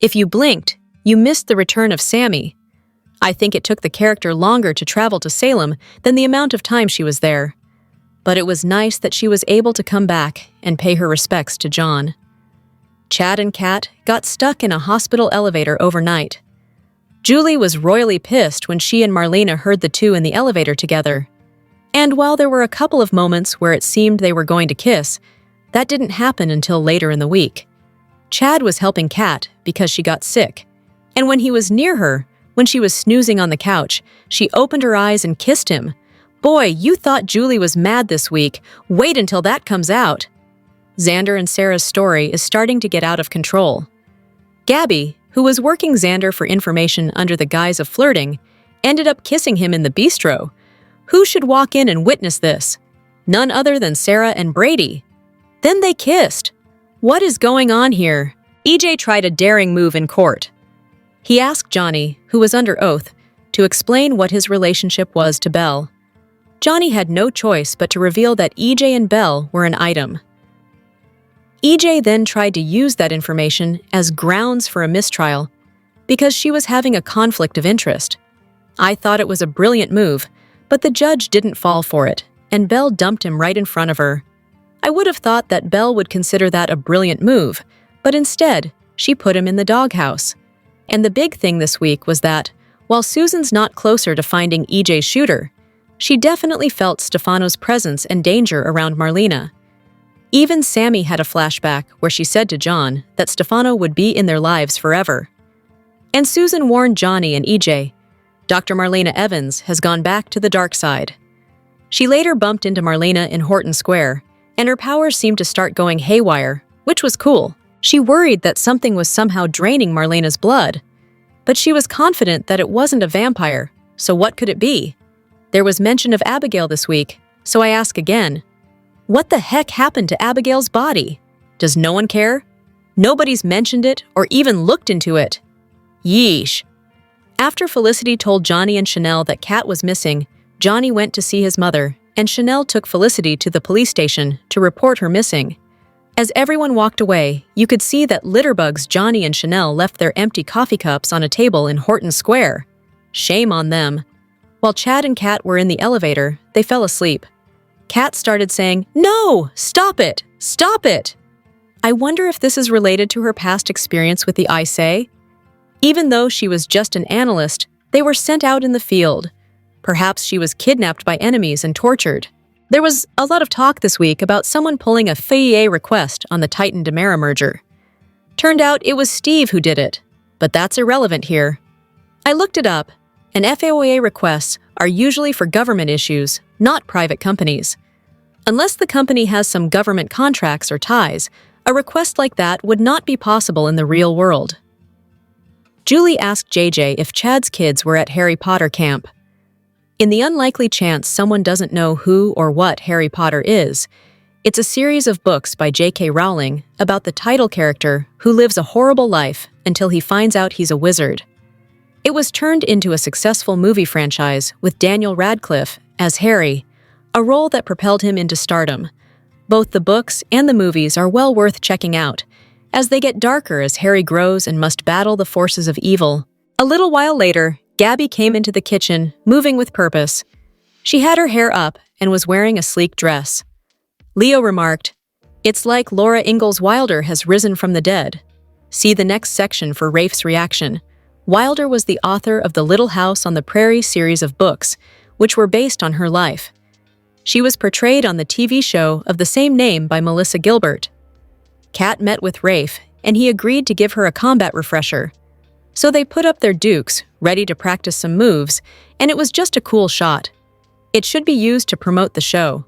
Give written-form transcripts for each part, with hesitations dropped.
If you blinked, you missed the return of Sami. I think it took the character longer to travel to Salem than the amount of time she was there. But it was nice that she was able to come back and pay her respects to John. Chad and Kat got stuck in a hospital elevator overnight. Julie was royally pissed when she and Marlena heard the two in the elevator together. And while there were a couple of moments where it seemed they were going to kiss, that didn't happen until later in the week. Chad was helping Kat because she got sick, and when he was near her, when she was snoozing on the couch, she opened her eyes and kissed him. Boy, you thought Julie was mad this week. Wait until that comes out. Xander and Sarah's story is starting to get out of control. Gabby, who was working Xander for information under the guise of flirting, ended up kissing him in the bistro. Who should walk in and witness this? None other than Sarah and Brady. Then they kissed. What is going on here? EJ tried a daring move in court. He asked Johnny, who was under oath, to explain what his relationship was to Belle. Johnny had no choice but to reveal that EJ and Belle were an item. EJ then tried to use that information as grounds for a mistrial because she was having a conflict of interest. I thought it was a brilliant move, but the judge didn't fall for it, and Belle dumped him right in front of her. I would have thought that Belle would consider that a brilliant move, but instead, she put him in the doghouse. And the big thing this week was that, while Susan's not closer to finding EJ's shooter, she definitely felt Stefano's presence and danger around Marlena. Even Sami had a flashback where she said to John that Stefano would be in their lives forever. And Susan warned Johnny and EJ, Dr. Marlena Evans has gone back to the dark side. She later bumped into Marlena in Horton Square, and her powers seemed to start going haywire, which was cool. She worried that something was somehow draining Marlena's blood, but she was confident that it wasn't a vampire, so what could it be? There was mention of Abigail this week, so I ask again, what the heck happened to Abigail's body? Does no one care? Nobody's mentioned it or even looked into it. Yeesh. After Felicity told Johnny and Chanel that Kat was missing, Johnny went to see his mother, and Chanel took Felicity to the police station to report her missing. As everyone walked away, you could see that litterbugs Johnny and Chanel left their empty coffee cups on a table in Horton Square. Shame on them. While Chad and Kat were in the elevator, they fell asleep. Kat started saying, "No! Stop it! Stop it!" I wonder if this is related to her past experience with the ISA. Even though she was just an analyst, they were sent out in the field. Perhaps she was kidnapped by enemies and tortured. There was a lot of talk this week about someone pulling a FOIA request on the Titan-Demera merger. Turned out it was Steve who did it, but that's irrelevant here. I looked it up, and FOIA requests are usually for government issues, not private companies. Unless the company has some government contracts or ties, a request like that would not be possible in the real world. Julie asked JJ if Chad's kids were at Harry Potter camp. In the unlikely chance someone doesn't know who or what Harry Potter is, it's a series of books by J.K. Rowling about the title character who lives a horrible life until he finds out he's a wizard. It was turned into a successful movie franchise with Daniel Radcliffe as Harry, a role that propelled him into stardom. Both the books and the movies are well worth checking out, as they get darker as Harry grows and must battle the forces of evil. A little while later, Gabby came into the kitchen, moving with purpose. She had her hair up and was wearing a sleek dress. Leo remarked, "It's like Laura Ingalls Wilder has risen from the dead." See the next section for Rafe's reaction. Wilder was the author of the Little House on the Prairie series of books, which were based on her life. She was portrayed on the TV show of the same name by Melissa Gilbert. Kat met with Rafe, and he agreed to give her a combat refresher. So they put up their dukes, ready to practice some moves, and it was just a cool shot. It should be used to promote the show.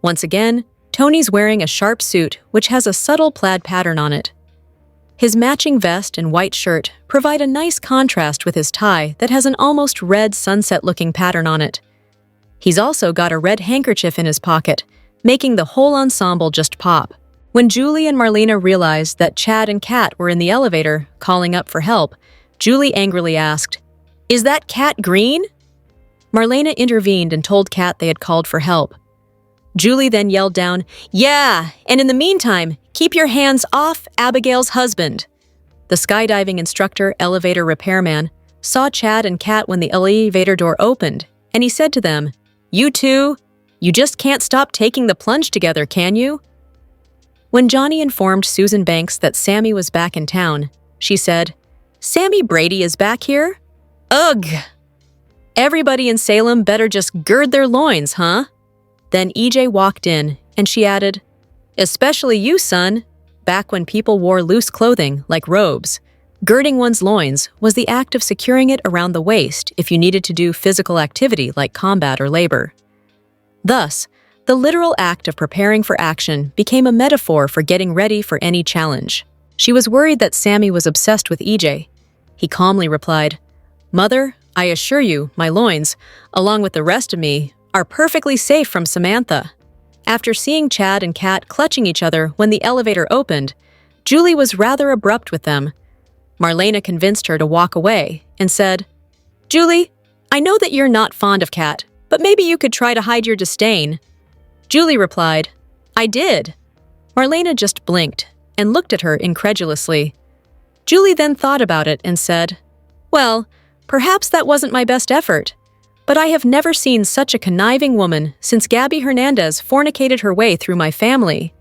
Once again, Tony's wearing a sharp suit which has a subtle plaid pattern on it. His matching vest and white shirt provide a nice contrast with his tie that has an almost red sunset-looking pattern on it. He's also got a red handkerchief in his pocket, making the whole ensemble just pop. When Julie and Marlena realized that Chad and Kat were in the elevator, calling up for help, Julie angrily asked, "Is that Kat green?" Marlena intervened and told Kat they had called for help. Julie then yelled down, "Yeah, and in the meantime, keep your hands off Abigail's husband." the skydiving instructor elevator repairman, saw Chad and Kat when the elevator door opened, and he said to them, "You two, you just can't stop taking the plunge together, can you?" When Johnny informed Susan Banks that Sami was back in town, she said, "Sami Brady is back here? Ugh! Everybody in Salem better just gird their loins, huh?" Then EJ walked in, and she added, "Especially you, son." Back when people wore loose clothing, like robes, girding one's loins was the act of securing it around the waist if you needed to do physical activity like combat or labor. Thus, the literal act of preparing for action became a metaphor for getting ready for any challenge. She was worried that Sami was obsessed with EJ. He calmly replied, "Mother, I assure you, my loins, along with the rest of me, are perfectly safe from Samantha." After seeing Chad and Kat clutching each other when the elevator opened, Julie was rather abrupt with them. Marlena convinced her to walk away and said, "Julie, I know that you're not fond of Kat, but maybe you could try to hide your disdain." Julie replied, "I did." Marlena just blinked and looked at her incredulously. Julie then thought about it and said, "Well, perhaps that wasn't my best effort, but I have never seen such a conniving woman since Gabby Hernandez fornicated her way through my family."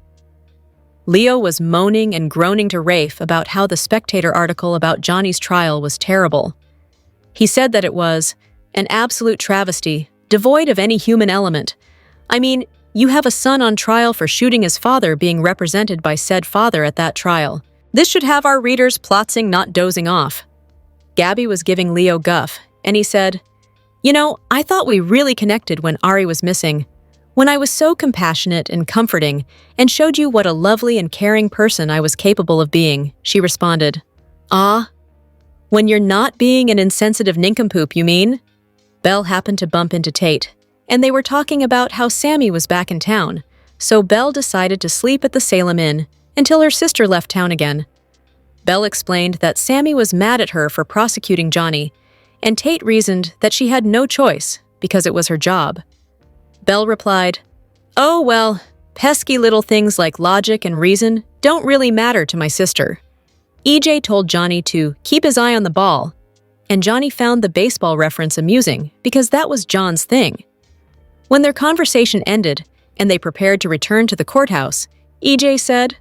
Leo was moaning and groaning to Rafe about how the Spectator article about Johnny's trial was terrible. He said that it was an absolute travesty, devoid of any human element. I mean, you have a son on trial for shooting his father being represented by said father at that trial. This should have our readers plotzing, not dozing off. Gabby was giving Leo guff, and he said, "You know, I thought we really connected when Ari was missing. When I was so compassionate and comforting and showed you what a lovely and caring person I was capable of being," she responded. "Ah? When you're not being an insensitive nincompoop, you mean?" Belle happened to bump into Tate, and they were talking about how Sami was back in town, so Belle decided to sleep at the Salem Inn until her sister left town again. Belle explained that Sami was mad at her for prosecuting Johnny, and Tate reasoned that she had no choice because it was her job. Belle replied, "Oh, well, pesky little things like logic and reason don't really matter to my sister." EJ told Johnny to keep his eye on the ball, and Johnny found the baseball reference amusing because that was John's thing. When their conversation ended and they prepared to return to the courthouse, EJ said,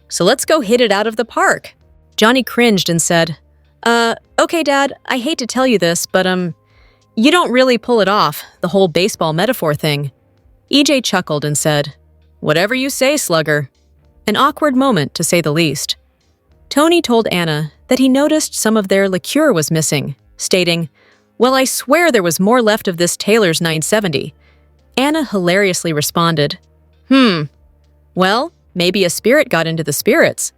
"So let's go hit it out of the park." Johnny cringed and said, Okay, Dad, I hate to tell you this, but, you don't really pull it off, the whole baseball metaphor thing." EJ chuckled and said, "Whatever you say, slugger." An awkward moment, to say the least. Tony told Anna that he noticed some of their liqueur was missing, stating, "Well, I swear there was more left of this Taylor's 970. Anna hilariously responded, Well, maybe a spirit got into the spirits."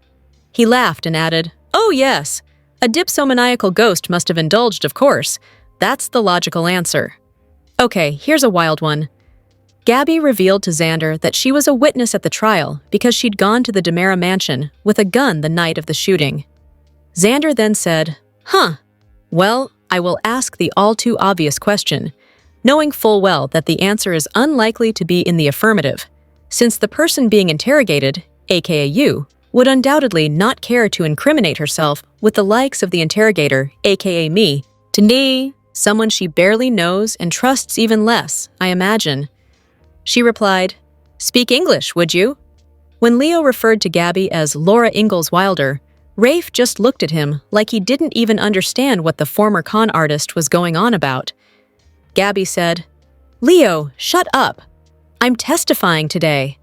He laughed and added, "Oh, yes. A dipsomaniacal ghost must have indulged, of course. That's the logical answer." Okay, here's a wild one. Gabby revealed to Xander that she was a witness at the trial because she'd gone to the DeMera mansion with a gun the night of the shooting. Xander then said, Well, I will ask the all-too-obvious question, knowing full well that the answer is unlikely to be in the affirmative, since the person being interrogated, aka you, would undoubtedly not care to incriminate herself with the likes of the interrogator, aka me, to me, someone she barely knows and trusts even less, I imagine. She replied, "Speak English, would you?" When Leo referred to Gabby as Laura Ingalls Wilder, Rafe just looked at him like he didn't even understand what the former con artist was going on about. Gabby said, "Leo, shut up. I'm testifying today.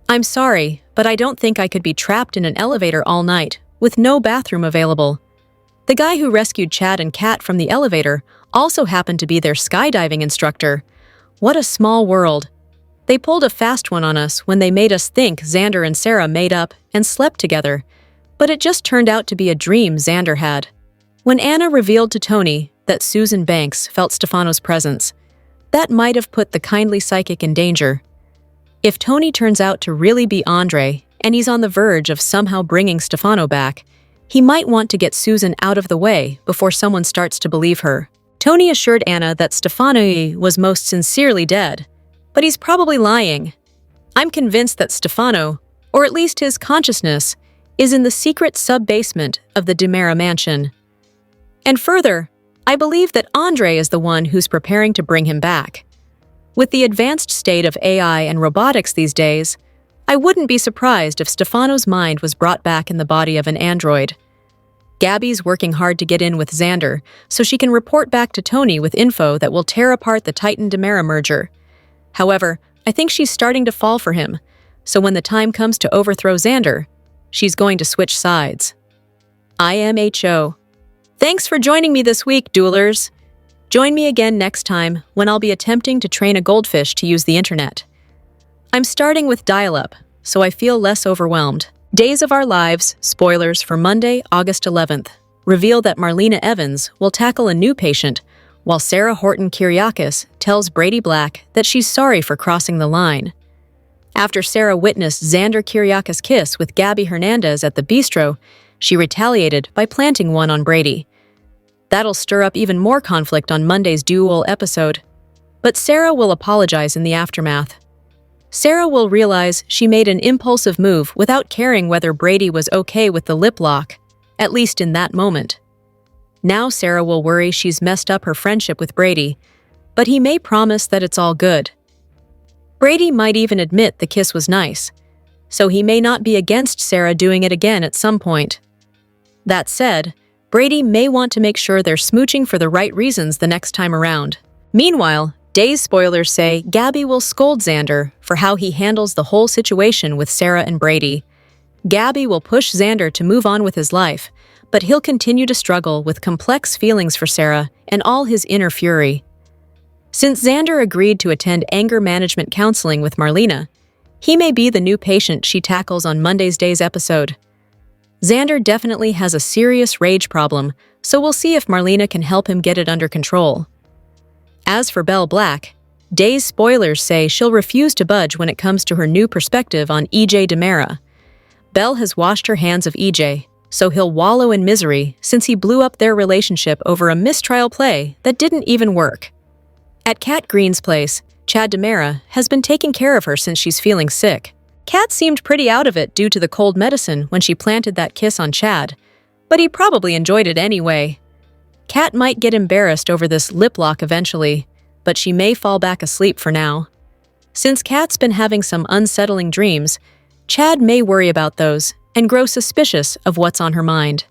I'm sorry, but I don't think I could be trapped in an elevator all night, with no bathroom available. The guy who rescued Chad and Kat from the elevator also happened to be their skydiving instructor. What a small world. They pulled a fast one on us when they made us think Xander and Sarah made up and slept together, but it just turned out to be a dream Xander had." When Anna revealed to Tony that Susan Banks felt Stefano's presence, that might have put the kindly psychic in danger. If Tony turns out to really be Andre, and he's on the verge of somehow bringing Stefano back, he might want to get Susan out of the way before someone starts to believe her. Tony assured Anna that Stefano was most sincerely dead, but he's probably lying. I'm convinced that Stefano, or at least his consciousness, is in the secret sub-basement of the Demera mansion. And further, I believe that Andre is the one who's preparing to bring him back. With the advanced state of AI and robotics these days, I wouldn't be surprised if Stefano's mind was brought back in the body of an android. Gabby's working hard to get in with Xander so she can report back to Tony with info that will tear apart the Titan-Demera merger. However, I think she's starting to fall for him, so when the time comes to overthrow Xander, she's going to switch sides. I am HO. Thanks for joining me this week, Duelers. Join me again next time when I'll be attempting to train a goldfish to use the internet. I'm starting with dial-up, so I feel less overwhelmed. Days of Our Lives, spoilers for Monday, August 11th, reveal that Marlena will tackle a new patient, while Sarah Horton-Kyriakis tells Brady Black that she's sorry for crossing the line. After Sarah witnessed Xander Kyriakis' kiss with Gabby Hernandez at the bistro, she retaliated by planting one on Brady. That'll stir up even more conflict on Monday's DOOL episode. But Sarah will apologize in the aftermath. Sarah will realize she made an impulsive move without caring whether Brady was okay with the lip lock, at least in that moment. Now Sarah will worry she's messed up her friendship with Brady, but he may promise that it's all good. Brady might even admit the kiss was nice, so he may not be against Sarah doing it again at some point. That said, Brady may want to make sure they're smooching for the right reasons the next time around. Meanwhile, Days spoilers say Gabby will scold Xander for how he handles the whole situation with Sarah and Brady. Gabby will push Xander to move on with his life, but he'll continue to struggle with complex feelings for Sarah and all his inner fury. Since Xander agreed to attend anger management counseling with Marlena, he may be the new patient she tackles on Monday's Days episode. Xander definitely has a serious rage problem, so we'll see if Marlena can help him get it under control. As for Belle Black, Days spoilers say she'll refuse to budge when it comes to her new perspective on EJ Demera. Belle has washed her hands of EJ, so he'll wallow in misery since he blew up their relationship over a mistrial play that didn't even work. At Kat Green's place, Chad Demera has been taking care of her since she's feeling sick. Kat seemed pretty out of it due to the cold medicine when she planted that kiss on Chad, but he probably enjoyed it anyway. Kat might get embarrassed over this lip lock eventually, but she may fall back asleep for now. Since Kat's been having some unsettling dreams, Chad may worry about those and grow suspicious of what's on her mind.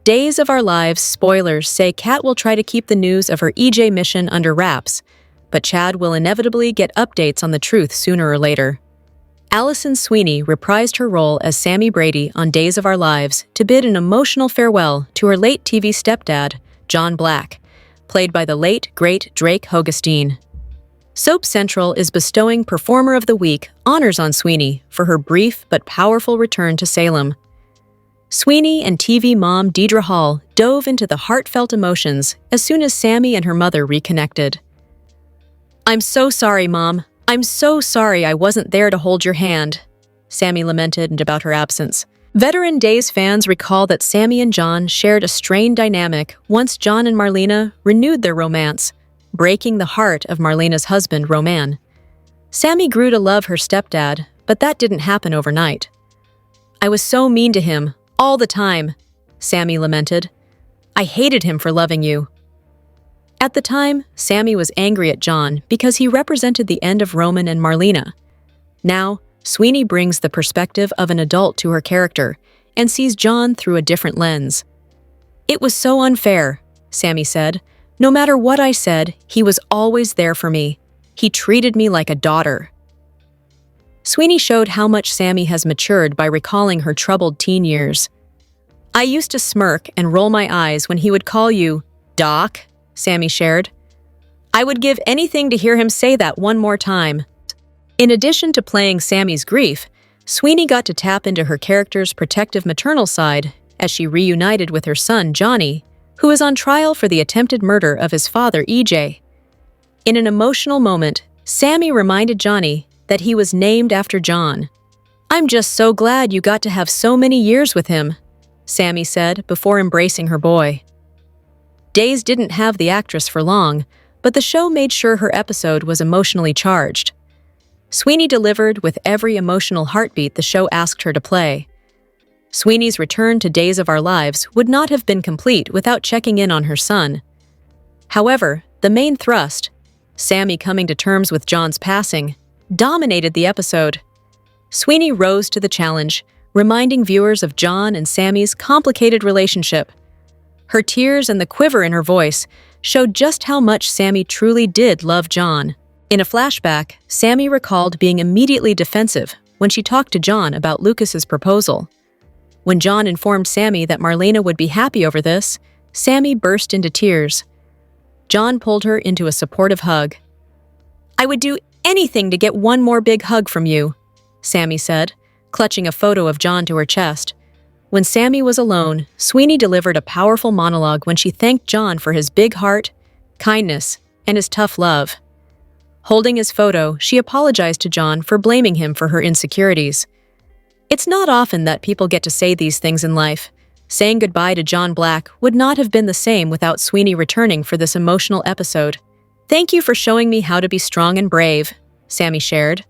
Days of Our Lives spoilers say Kat will try to keep the news of her EJ mission under wraps, but Chad will inevitably get updates on the truth sooner or later. Allison Sweeney reprised her role as Sami Brady on Days of Our Lives to bid an emotional farewell to her late TV stepdad, John Black, played by the late, great Drake Hogestyn. Soap Central is bestowing Performer of the Week honors on Sweeney for her brief but powerful return to Salem. Sweeney and TV mom Deidre Hall dove into the heartfelt emotions as soon as Sami and her mother reconnected. "I'm so sorry, Mom. I'm so sorry I wasn't there to hold your hand," Sami lamented about her absence. Veteran Days fans recall that Sami and John shared a strained dynamic once John and Marlena renewed their romance, breaking the heart of Marlena's husband, Roman. Sami grew to love her stepdad, but that didn't happen overnight. "I was so mean to him, all the time," Sami lamented. "I hated him for loving you." At the time, Sami was angry at John because he represented the end of Roman and Marlena. Now, Sweeney brings the perspective of an adult to her character and sees John through a different lens. "It was so unfair," Sami said. "No matter what I said, he was always there for me. He treated me like a daughter." Sweeney showed how much Sami has matured by recalling her troubled teen years. "I used to smirk and roll my eyes when he would call you Doc," Sami shared. "I would give anything to hear him say that one more time." In addition to playing Sami's grief, Sweeney got to tap into her character's protective maternal side as she reunited with her son, Johnny, who is on trial for the attempted murder of his father, EJ. In an emotional moment, Sami reminded Johnny that he was named after John. "I'm just so glad you got to have so many years with him," Sami said before embracing her boy. Days didn't have the actress for long, but the show made sure her episode was emotionally charged. Sweeney delivered with every emotional heartbeat the show asked her to play. Sweeney's return to Days of Our Lives would not have been complete without checking in on her son. However, the main thrust, Sami coming to terms with John's passing, dominated the episode. Sweeney rose to the challenge, reminding viewers of John and Sami's complicated relationship. Her tears and the quiver in her voice showed just how much Sami truly did love John. In a flashback, Sami recalled being immediately defensive when she talked to John about Lucas's proposal. When John informed Sami that Marlena would be happy over this, Sami burst into tears. John pulled her into a supportive hug. "I would do anything to get one more big hug from you," Sami said, clutching a photo of John to her chest. When Sami was alone, Sweeney delivered a powerful monologue when she thanked John for his big heart, kindness, and his tough love. Holding his photo, she apologized to John for blaming him for her insecurities. It's not often that people get to say these things in life. Saying goodbye to John Black would not have been the same without Sweeney returning for this emotional episode. "Thank you for showing me how to be strong and brave," Sami shared.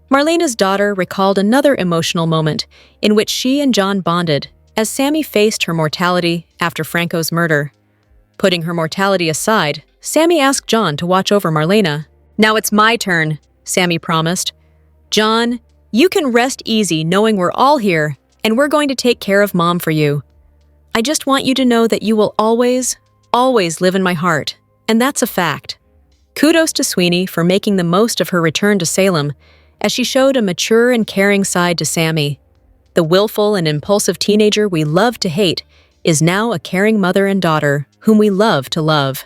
Marlena's daughter recalled another emotional moment in which she and John bonded as Sami faced her mortality after Franco's murder. Putting her mortality aside, Sami asked John to watch over Marlena. "Now it's my turn," Sami promised. "John, you can rest easy knowing we're all here and we're going to take care of Mom for you. I just want you to know that you will always, always live in my heart, and that's a fact." Kudos to Sweeney for making the most of her return to Salem, as she showed a mature and caring side to Sami. The willful and impulsive teenager we love to hate is now a caring mother and daughter whom we love to love.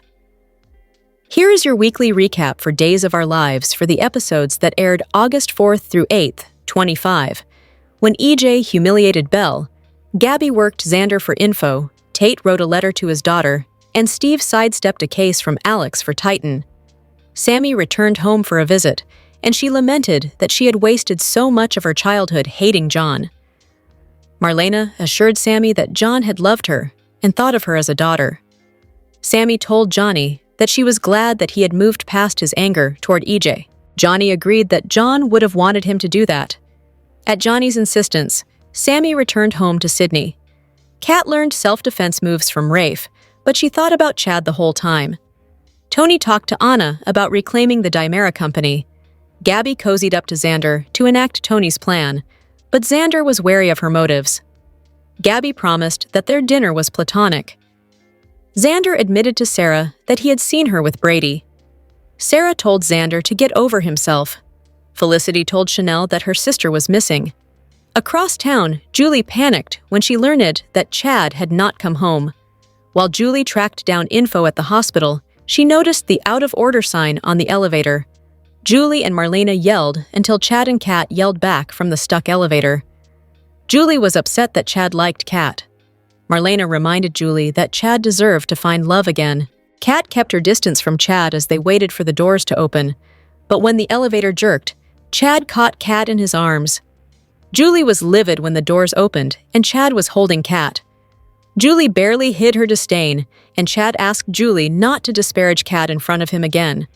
Here is your weekly recap for Days of Our Lives for the episodes that aired August 4th through 8th, 25. When EJ humiliated Belle, Gabby worked Xander for info, Tate wrote a letter to his daughter, and Steve sidestepped a case from Alex for Titan. Sami returned home for a visit, and she lamented that she had wasted so much of her childhood hating John. Marlena assured Sami that John had loved her and thought of her as a daughter. Sami told Johnny that she was glad that he had moved past his anger toward EJ. Johnny agreed that John would have wanted him to do that. At Johnny's insistence, Sami returned home to Sydney. Kat learned self-defense moves from Rafe, but she thought about Chad the whole time. Tony talked to Anna about reclaiming the Dimera Company. Gabby cozied up to Xander to enact Tony's plan, but Xander was wary of her motives. Gabby promised that their dinner was platonic. Xander admitted to Sarah that he had seen her with Brady. Sarah told Xander to get over himself. Felicity told Chanel that her sister was missing. Across town, Julie panicked when she learned that Chad had not come home. While Julie tracked down info at the hospital, she noticed the out-of-order sign on the elevator. Julie and Marlena yelled until Chad and Kat yelled back from the stuck elevator. Julie was upset that Chad liked Kat. Marlena reminded Julie that Chad deserved to find love again. Kat kept her distance from Chad as they waited for the doors to open, but when the elevator jerked, Chad caught Kat in his arms. Julie was livid when the doors opened, and Chad was holding Kat. Julie barely hid her disdain, and Chad asked Julie not to disparage Kat in front of him again.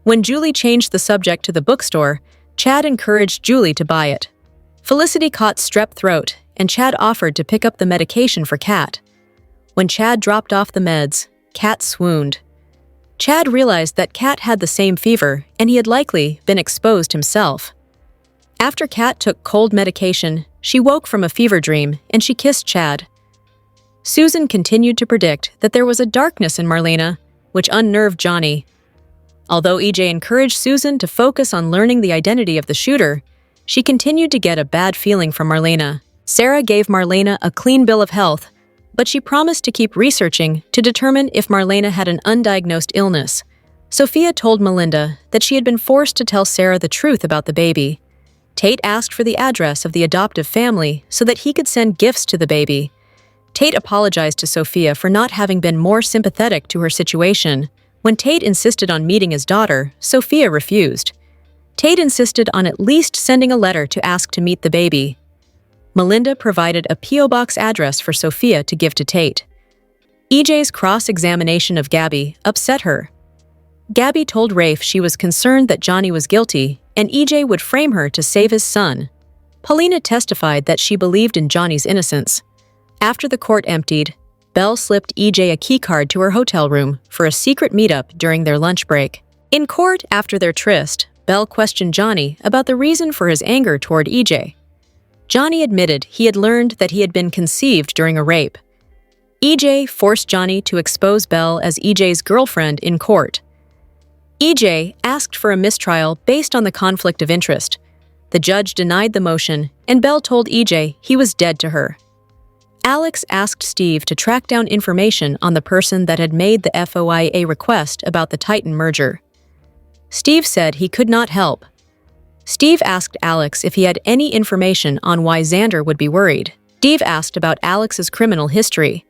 When Julie changed the subject to the bookstore, Chad encouraged Julie to buy it. Felicity caught strep throat, and Chad offered to pick up the medication for Kat. When Chad dropped off the meds, Kat swooned. Chad realized that Kat had the same fever, and he had likely been exposed himself. After Kat took cold medication, she woke from a fever dream, and she kissed Chad. Susan continued to predict that there was a darkness in Marlena, which unnerved Johnny. Although EJ encouraged Susan to focus on learning the identity of the shooter, she continued to get a bad feeling from Marlena. Sarah gave Marlena a clean bill of health, but she promised to keep researching to determine if Marlena had an undiagnosed illness. Sophia told Melinda that she had been forced to tell Sarah the truth about the baby. Tate asked for the address of the adoptive family so that he could send gifts to the baby. Tate apologized to Sophia for not having been more sympathetic to her situation. When Tate insisted on meeting his daughter, Sophia refused. Tate insisted on at least sending a letter to ask to meet the baby. Melinda provided a P.O. Box address for Sophia to give to Tate. EJ's cross-examination of Gabby upset her. Gabby told Rafe she was concerned that Johnny was guilty and EJ would frame her to save his son. Paulina testified that she believed in Johnny's innocence. After the court emptied, Belle slipped EJ a keycard to her hotel room for a secret meetup during their lunch break. In court after their tryst, Belle questioned Johnny about the reason for his anger toward EJ. Johnny admitted he had learned that he had been conceived during a rape. EJ forced Johnny to expose Belle as EJ's girlfriend in court. EJ asked for a mistrial based on the conflict of interest. The judge denied the motion, and Belle told EJ he was dead to her. Alex asked Steve to track down information on the person that had made the FOIA request about the Titan merger. Steve said he could not help. Steve asked Alex if he had any information on why Xander would be worried. Steve asked about Alex's criminal history.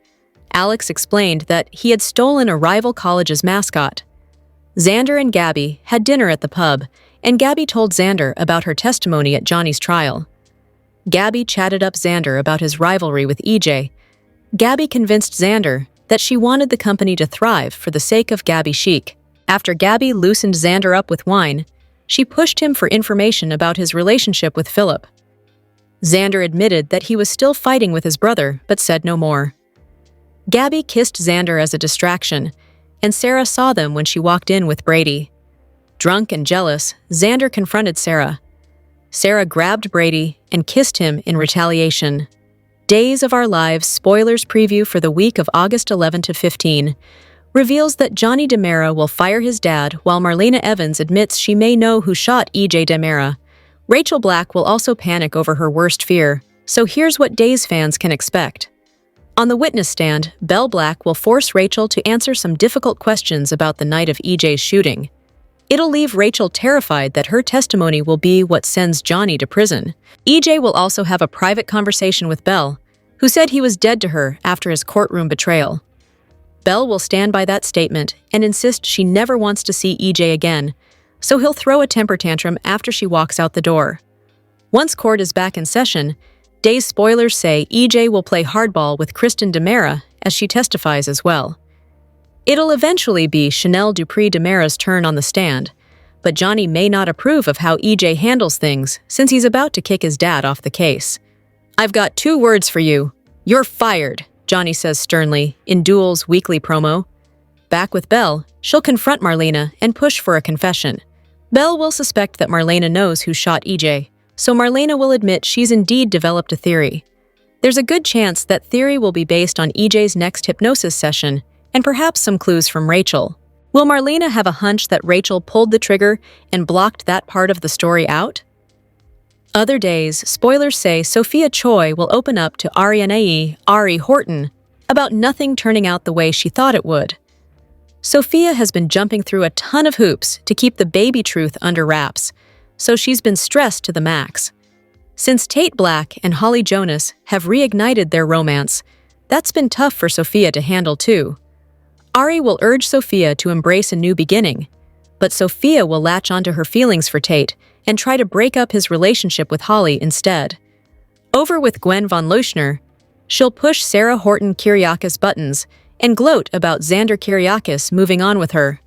Alex explained that he had stolen a rival college's mascot. Xander and Gabby had dinner at the pub, and Gabby told Xander about her testimony at Johnny's trial. Gabby chatted up Xander about his rivalry with EJ. Gabby convinced Xander that she wanted the company to thrive for the sake of Gabby Chic. After Gabby loosened Xander up with wine, she pushed him for information about his relationship with Philip. Xander admitted that he was still fighting with his brother, but said no more. Gabby kissed Xander as a distraction, and Sarah saw them when she walked in with Brady. Drunk and jealous, Xander confronted Sarah. Sarah grabbed Brady and kissed him in retaliation. Days of Our Lives spoilers preview for the week of August 11 to 15 reveals that Johnny DiMera will fire his dad while Marlena Evans admits she may know who shot EJ DiMera. Rachel Black will also panic over her worst fear, so here's what Days fans can expect. On the witness stand, Belle Black will force Rachel to answer some difficult questions about the night of EJ's shooting. It'll leave Rachel terrified that her testimony will be what sends Johnny to prison. EJ will also have a private conversation with Belle, who said he was dead to her after his courtroom betrayal. Belle will stand by that statement and insist she never wants to see EJ again, so he'll throw a temper tantrum after she walks out the door. Once court is back in session, Days spoilers say EJ will play hardball with Kristen DiMera as she testifies as well. It'll eventually be Chanel Dupree DiMera's turn on the stand, but Johnny may not approve of how EJ handles things since he's about to kick his dad off the case. "I've got 2 words for you. You're fired," Johnny says sternly in DOOL's weekly promo. Back with Belle, she'll confront Marlena and push for a confession. Belle will suspect that Marlena knows who shot EJ, so Marlena will admit she's indeed developed a theory. There's a good chance that theory will be based on EJ's next hypnosis session, and perhaps some clues from Rachel. Will Marlena have a hunch that Rachel pulled the trigger and blocked that part of the story out? Other days, spoilers say Sophia Choi will open up to Ari Horton about nothing turning out the way she thought it would. Sophia has been jumping through a ton of hoops to keep the baby truth under wraps, so she's been stressed to the max. Since Tate Black and Holly Jonas have reignited their romance, that's been tough for Sophia to handle too. Ari will urge Sophia to embrace a new beginning, but Sophia will latch onto her feelings for Tate and try to break up his relationship with Holly instead. Over with Gwen von Leuschner, she'll push Sarah Horton Kyriakis buttons and gloat about Xander Kyriakis moving on with her.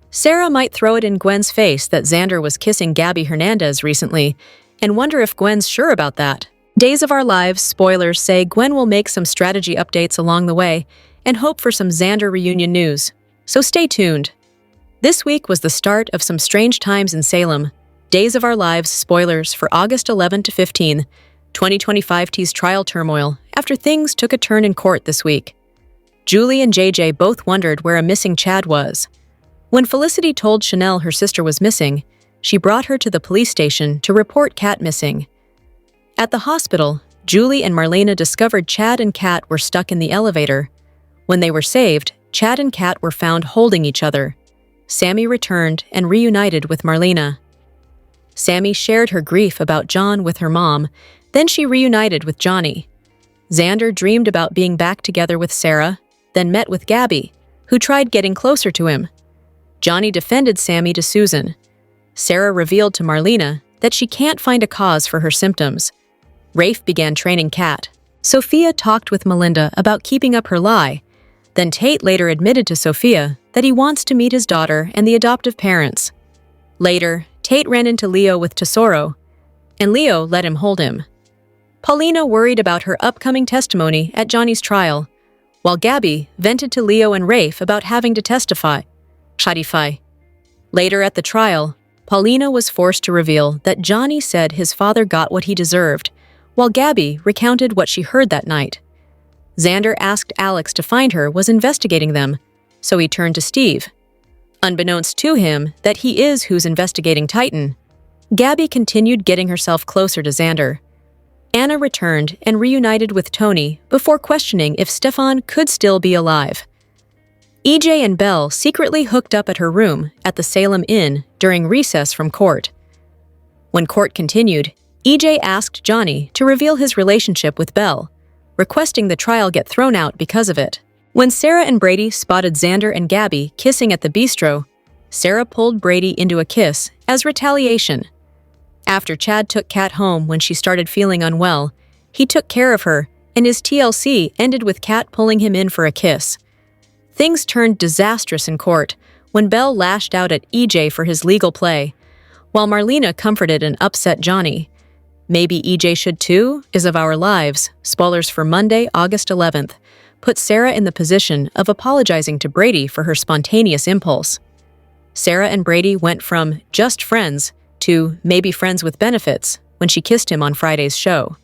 Sarah might throw it in Gwen's face that Xander was kissing Gabby Hernandez recently and wonder if Gwen's sure about that. Days of Our Lives spoilers say Gwen will make some strategy updates along the way and hope for some Xander reunion news, so stay tuned. This week was the start of some strange times in Salem. Days of Our Lives spoilers for August 11 to 15, 2025 teased trial turmoil after things took a turn in court this week. Julie and JJ both wondered where a missing Chad was. When Felicity told Chanel her sister was missing, she brought her to the police station to report Kat missing. At the hospital, Julie and Marlena discovered Chad and Kat were stuck in the elevator. When they were saved, Chad and Kat were found holding each other. Sami returned and reunited with Marlena. Sami shared her grief about John with her mom, then she reunited with Johnny. Xander dreamed about being back together with Sarah, then met with Gabby, who tried getting closer to him. Johnny defended Sami to Susan. Sarah revealed to Marlena that she can't find a cause for her symptoms. Rafe began training Kat. Sophia talked with Melinda about keeping up her lie. Then Tate later admitted to Sophia that he wants to meet his daughter and the adoptive parents. Later, Tate ran into Leo with Tesoro, and Leo let him hold him. Paulina worried about her upcoming testimony at Johnny's trial, while Gabby vented to Leo and Rafe about having to testify. Later at the trial, Paulina was forced to reveal that Johnny said his father got what he deserved, while Gabby recounted what she heard that night. Xander asked Alex to find her was investigating them, so he turned to Steve. Unbeknownst to him that he is who's investigating Titan, Gabby continued getting herself closer to Xander. Anna returned and reunited with Tony before questioning if Stefan could still be alive. EJ and Belle secretly hooked up at her room at the Salem Inn during recess from court. When court continued, EJ asked Johnny to reveal his relationship with Belle, requesting the trial get thrown out because of it. When Sarah and Brady spotted Xander and Gabby kissing at the bistro, Sarah pulled Brady into a kiss as retaliation. After Chad took Kat home when she started feeling unwell, he took care of her, and his TLC ended with Kat pulling him in for a kiss. Things turned disastrous in court when Belle lashed out at EJ for his legal play, while Marlena comforted and upset Johnny. Maybe EJ should too is of our lives, spoilers for Monday, August 11th, put Sarah in the position of apologizing to Brady for her spontaneous impulse. Sarah and Brady went from just friends to maybe friends with benefits when she kissed him on Friday's show.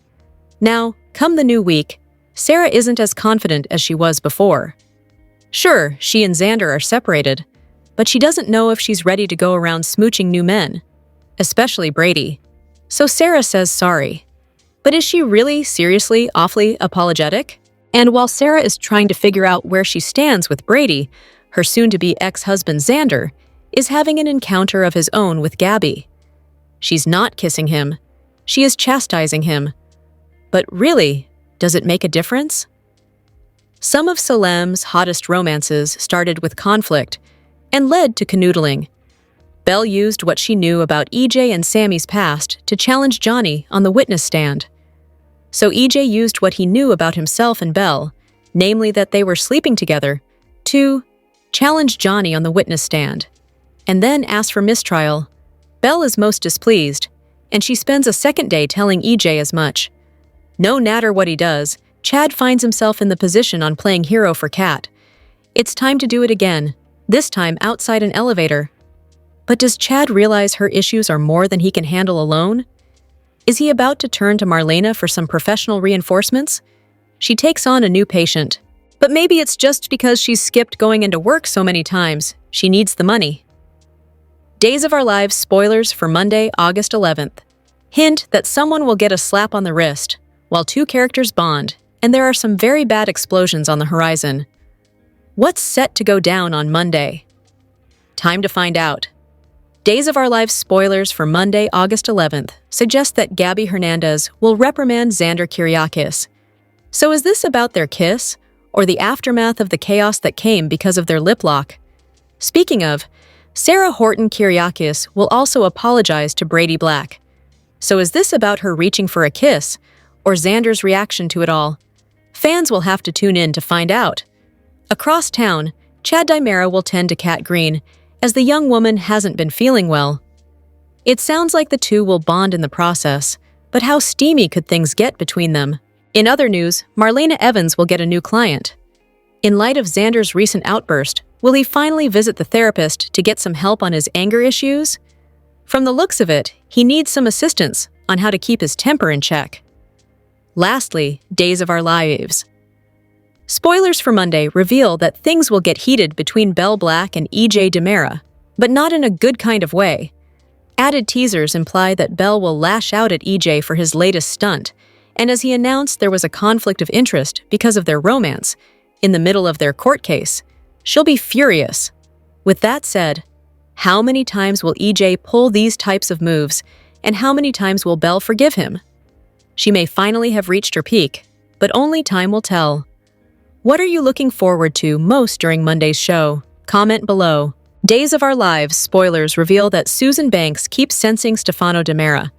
Now, come the new week, Sarah isn't as confident as she was before. Sure, she and Xander are separated, but she doesn't know if she's ready to go around smooching new men, especially Brady. So Sarah says sorry. But is she really, seriously, awfully apologetic? And while Sarah is trying to figure out where she stands with Brady, her soon-to-be ex-husband Xander is having an encounter of his own with Gabby. She's not kissing him. She is chastising him. But really, does it make a difference? Some of Salem's hottest romances started with conflict and led to canoodling. Belle used what she knew about EJ and Sami's past to challenge Johnny on the witness stand. So EJ used what he knew about himself and Belle, namely that they were sleeping together, to challenge Johnny on the witness stand, and then ask for mistrial. Belle is most displeased, and she spends a second day telling EJ as much. No matter what he does, Chad finds himself in the position on playing hero for Kat. It's time to do it again, this time outside an elevator. But does Chad realize her issues are more than he can handle alone? Is he about to turn to Marlena for some professional reinforcements? She takes on a new patient. But maybe it's just because she's skipped going into work so many times. She needs the money. Days of Our Lives spoilers for Monday, August 11th. Hint that someone will get a slap on the wrist, while two characters bond, and there are some very bad explosions on the horizon. What's set to go down on Monday? Time to find out. Days of Our Lives spoilers for Monday, August 11th suggest that Gabby Hernandez will reprimand Xander Kyriakis. So is this about their kiss, or the aftermath of the chaos that came because of their lip lock? Speaking of, Sarah Horton Kyriakis will also apologize to Brady Black. So is this about her reaching for a kiss, or Xander's reaction to it all? Fans will have to tune in to find out. Across town, Chad Dimera will tend to Kat Green, as the young woman hasn't been feeling well. It sounds like the two will bond in the process, but how steamy could things get between them? In other news, Marlena' will get a new client. In light of Xander's recent outburst, will he finally visit the therapist to get some help on his anger issues? From the looks of it, he needs some assistance on how to keep his temper in check. Lastly, Days of Our Lives. Spoilers for Monday reveal that things will get heated between Belle Black and EJ Dimera, but not in a good kind of way. Added teasers imply that Belle will lash out at EJ for his latest stunt, and as he announced there was a conflict of interest because of their romance, in the middle of their court case, she'll be furious. With that said, how many times will EJ pull these types of moves, and how many times will Belle forgive him? She may finally have reached her peak, but only time will tell. What are you looking forward to most during Monday's show? Comment below. Days of Our Lives spoilers reveal that Susan Banks keeps sensing Stefano Dimera.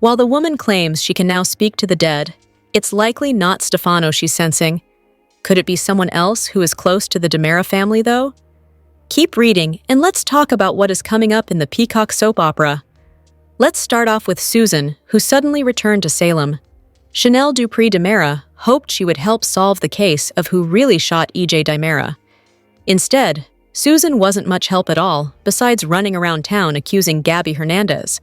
While the woman claims she can now speak to the dead, it's likely not Stefano she's sensing. Could it be someone else who is close to the Dimera family, though? Keep reading, and let's talk about what is coming up in the Peacock soap opera. Let's start off with Susan, who suddenly returned to Salem. Chanel Dupree Demera hoped she would help solve the case of who really shot E.J. Demera. Instead, Susan wasn't much help at all, besides running around town accusing Gabby Hernandez.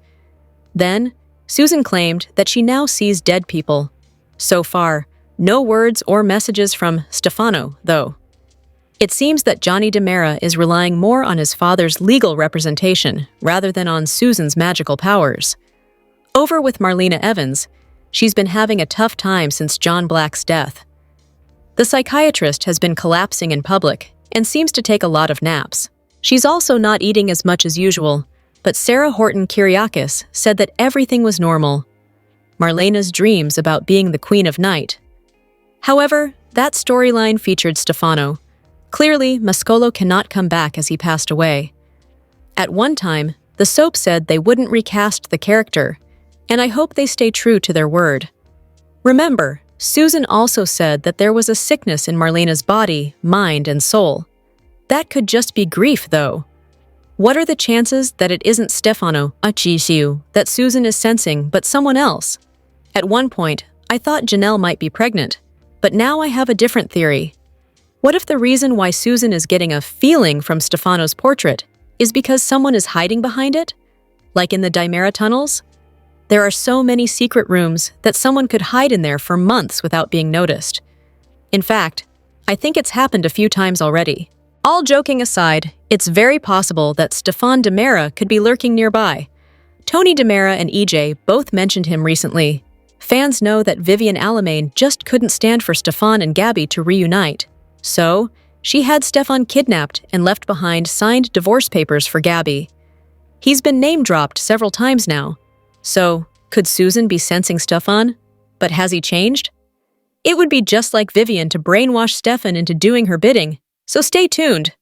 Then, Susan claimed that she now sees dead people. So far, no words or messages from Stefano, though. It seems that Johnny Demera is relying more on his father's legal representation rather than on Susan's magical powers. Over with Marlena Evans, she's been having a tough time since John Black's death. The psychiatrist has been collapsing in public and seems to take a lot of naps. She's also not eating as much as usual, but Sarah Horton Kyriakis said that everything was normal. Marlena's dreams about being the Queen of Night. However, that storyline featured Stefano. Clearly, Mascolo cannot come back as he passed away. At one time, the soap said they wouldn't recast the character, and I hope they stay true to their word. Remember, Susan also said that there was a sickness in Marlena's body, mind, and soul. That could just be grief, though. What are the chances that it isn't Stefano Achisio that Susan is sensing, but someone else? At one point, I thought Janelle might be pregnant, but now I have a different theory. What if the reason why Susan is getting a feeling from Stefano's portrait is because someone is hiding behind it? Like in the Dimera tunnels? There are so many secret rooms that someone could hide in there for months without being noticed. In fact, I think it's happened a few times already. All joking aside, it's very possible that Stefan Demera could be lurking nearby. Tony Demera and EJ both mentioned him recently. Fans know that Vivian Alamain just couldn't stand for Stefan and Gabby to reunite. So, she had Stefan kidnapped and left behind signed divorce papers for Gabby. He's been name-dropped several times now. So, could Susan be sensing Stefan? But has he changed? It would be just like Vivian to brainwash Stefan into doing her bidding, so stay tuned.